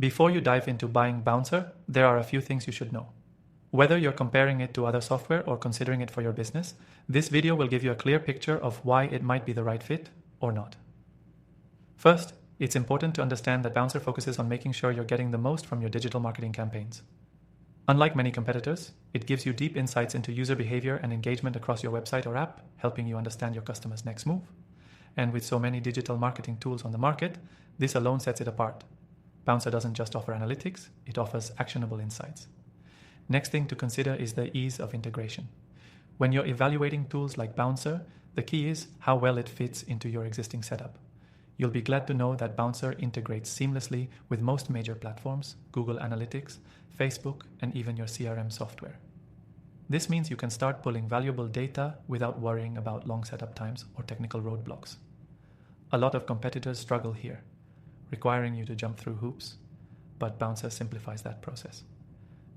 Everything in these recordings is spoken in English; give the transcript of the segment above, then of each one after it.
Before you dive into buying Bouncer, there are a few things you should know. Whether you're comparing it to other software or considering it for your business, this video will give you a clear picture of why it might be the right fit or not. First, it's important to understand that Bouncer focuses on making sure you're getting the most from your digital marketing campaigns. Unlike many competitors, it gives you deep insights into user behavior and engagement across your website or app, helping you understand your customer's next move. And with so many digital marketing tools on the market, this alone sets it apart. Bouncer doesn't just offer analytics, it offers actionable insights. Next thing to consider is the ease of integration. When you're evaluating tools like Bouncer, the key is how well it fits into your existing setup. You'll be glad to know that Bouncer integrates seamlessly with most major platforms, Google Analytics, Facebook, and even your CRM software. This means you can start pulling valuable data without worrying about long setup times or technical roadblocks. A lot of competitors struggle here, requiring you to jump through hoops, but Bouncer simplifies that process.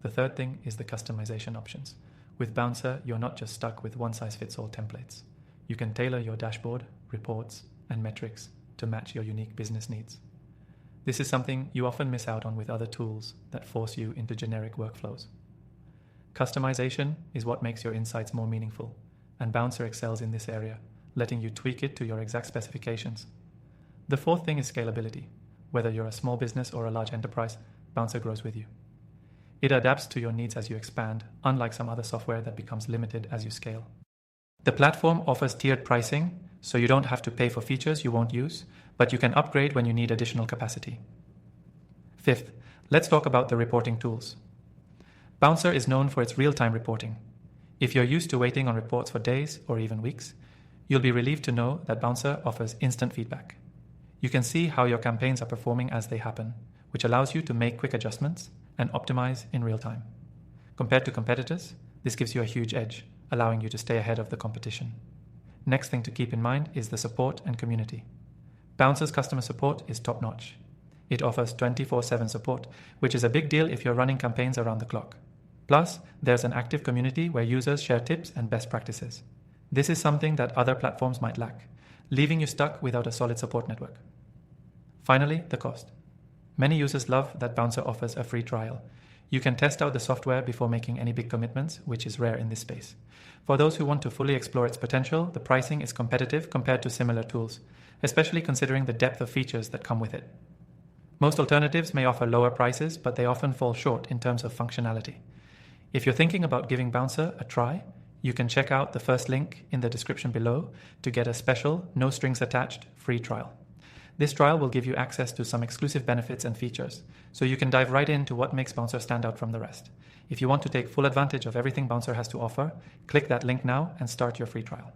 The third thing is the customization options. With Bouncer, you're not just stuck with one-size-fits-all templates. You can tailor your dashboard, reports, and metrics to match your unique business needs. This is something you often miss out on with other tools that force you into generic workflows. Customization is what makes your insights more meaningful, and Bouncer excels in this area, letting you tweak it to your exact specifications. The fourth thing is scalability. Whether you're a small business or a large enterprise, Bouncer grows with you. It adapts to your needs as you expand, unlike some other software that becomes limited as you scale. The platform offers tiered pricing, so you don't have to pay for features you won't use, but you can upgrade when you need additional capacity. Fifth, let's talk about the reporting tools. Bouncer is known for its real-time reporting. If you're used to waiting on reports for days or even weeks, you'll be relieved to know that Bouncer offers instant feedback. You can see how your campaigns are performing as they happen, which allows you to make quick adjustments and optimize in real time. Compared to competitors, this gives you a huge edge, allowing you to stay ahead of the competition. Next thing to keep in mind is the support and community. Bouncer's customer support is top-notch. It offers 24/7 support, which is a big deal if you're running campaigns around the clock. Plus, there's an active community where users share tips and best practices. This is something that other platforms might lack, leaving you stuck without a solid support network. Finally, the cost. Many users love that Bouncer offers a free trial. You can test out the software before making any big commitments, which is rare in this space. For those who want to fully explore its potential, the pricing is competitive compared to similar tools, especially considering the depth of features that come with it. Most alternatives may offer lower prices, but they often fall short in terms of functionality. If you're thinking about giving Bouncer a try, you can check out the first link in the description below to get a special, no strings attached, free trial. This trial will give you access to some exclusive benefits and features, so you can dive right into what makes Bouncer stand out from the rest. If you want to take full advantage of everything Bouncer has to offer, click that link now and start your free trial.